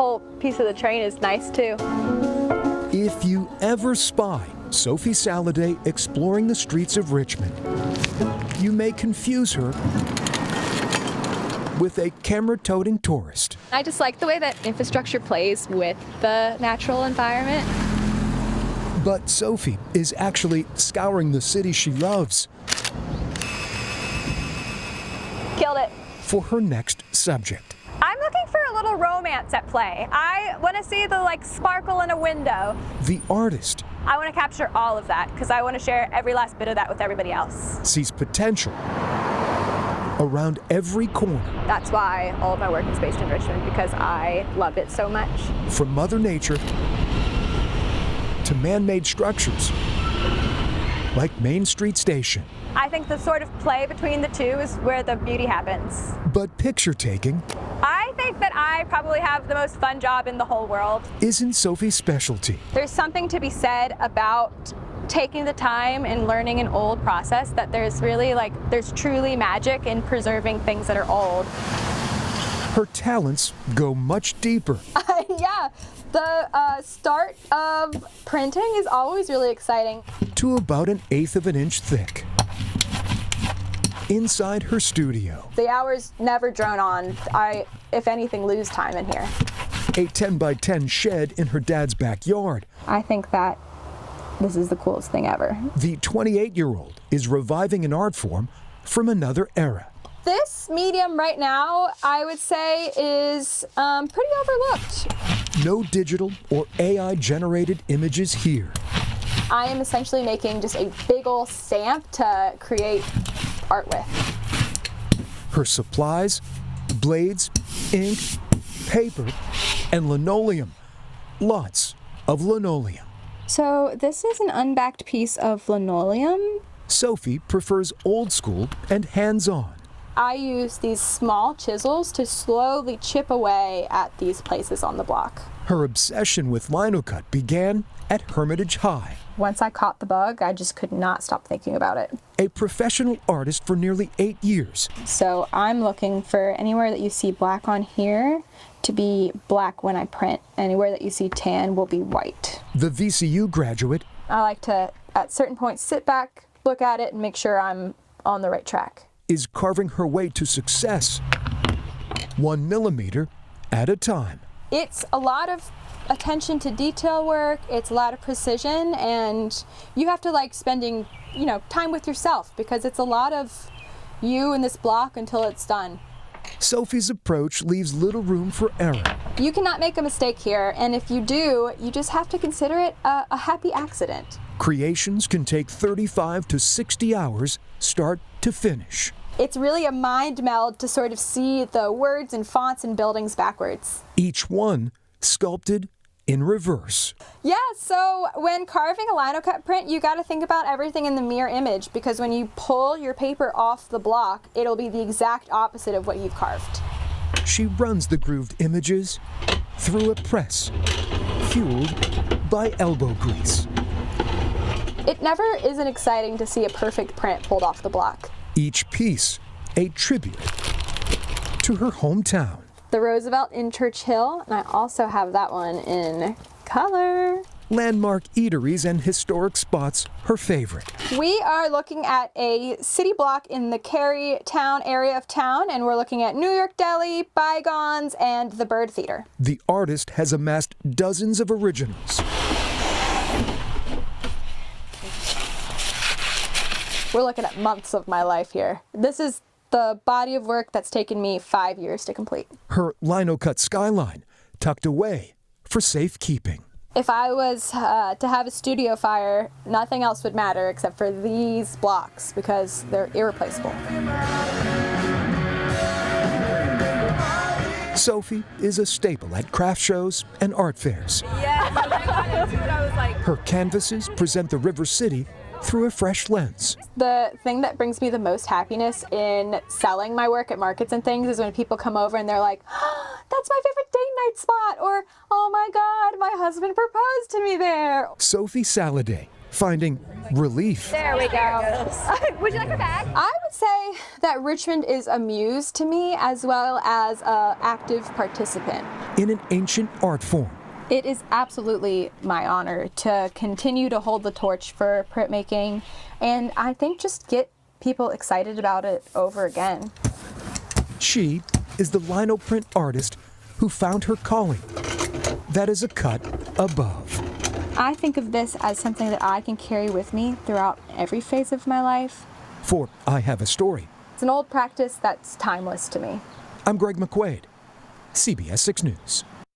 whole piece of the train is nice too. If you ever spy Sophie Sallade exploring the streets of Richmond, you may confuse her with a camera-toting tourist. I just like the way that infrastructure plays with the natural environment. But Sophie is actually scouring the city she loves. Killed it. For her next subject. I'm looking for a little romance at play. I want to see the sparkle in a window. The artist I want to capture all of that because I want to share every last bit of that with everybody else. sees potential around every corner. That's why all of my work is based in Richmond, because I love it so much. From Mother Nature to man-made structures like Main Street Station. I think the sort of play between the two is where the beauty happens. But picture taking I think that I probably have the most fun job in the whole world. isn't Sophie's specialty. There's something to be said about taking the time and learning an old process, that there's really there's truly magic in preserving things that are old. Her talents go much deeper. Yeah, the start of printing is always really exciting. To about 1/8 of an inch thick. Inside her studio, The hours never drone on. I, if anything, lose time in here. a 10 by 10 shed in her dad's backyard. I think that this is the coolest thing ever. The 28-year-old is reviving an art form from another era. This medium right now, I would say, is pretty overlooked. No digital or AI-generated images here. I am essentially making just a big ol' stamp to create art with. Her supplies, blades, ink, paper, and linoleum. Lots of linoleum. So this is an unbacked piece of linoleum. Sophie prefers old school and hands-on. I use these small chisels to slowly chip away at these places on the block. Her obsession with Linocut began at Hermitage High. Once I caught the bug, I just could not stop thinking about it. A professional artist for nearly 8 years. So I'm looking for anywhere that you see black on here to be black when I print. Anywhere that you see tan will be white. The VCU graduate I like to, at certain points, sit back, look at it, and make sure I'm on the right track. is carving her way to success, 1 millimeter at a time. It's a lot of attention to detail work, it's a lot of precision, and you have to like spending, time with yourself, because it's a lot of you in this block until it's done. Sophie's approach leaves little room for error. You cannot make a mistake here, and if you do, you just have to consider it a happy accident. Creations can take 35 to 60 hours, start to finish. It's really a mind meld to sort of see the words and fonts and buildings backwards. Each one sculpted in reverse. Yeah, so when carving a Linocut print, you got to think about everything in the mirror image, because when you pull your paper off the block, it'll be the exact opposite of what you've carved. She runs the grooved images through a press, fueled by elbow grease. It never isn't exciting to see a perfect print pulled off the block. Each piece a tribute to her hometown. The Roosevelt in Churchill, and I also have that one in color. Landmark eateries and historic spots her favorite. We are looking at a city block in the Carytown area of town, and we're looking at New York Deli, Bygones, and the Bird Theater. The artist has amassed dozens of originals. We're looking at months of my life here. This is the body of work that's taken me 5 years to complete. Her Linocut skyline tucked away for safekeeping. If I was to have a studio fire, nothing else would matter except for these blocks, because they're irreplaceable. Sophie is a staple at craft shows and art fairs. Yeah, when I got into it, I was like... Her canvases present the River City through a fresh lens. The thing that brings me the most happiness in selling my work at markets and things is when people come over and they're like, oh, that's my favorite date night spot, or, oh my God, my husband proposed to me there. Sophie Sallade, finding relief. There we go. Would you like a bag? I would say that Richmond is a muse to me as well as an active participant. In an ancient art form. It is absolutely my honor to continue to hold the torch for printmaking, and I think just get people excited about it over again. She is the linoprint artist who found her calling. That is a cut above. I think of this as something that I can carry with me throughout every phase of my life. For I Have a Story. It's an old practice that's timeless to me. I'm Greg McQuaid, CBS 6 News.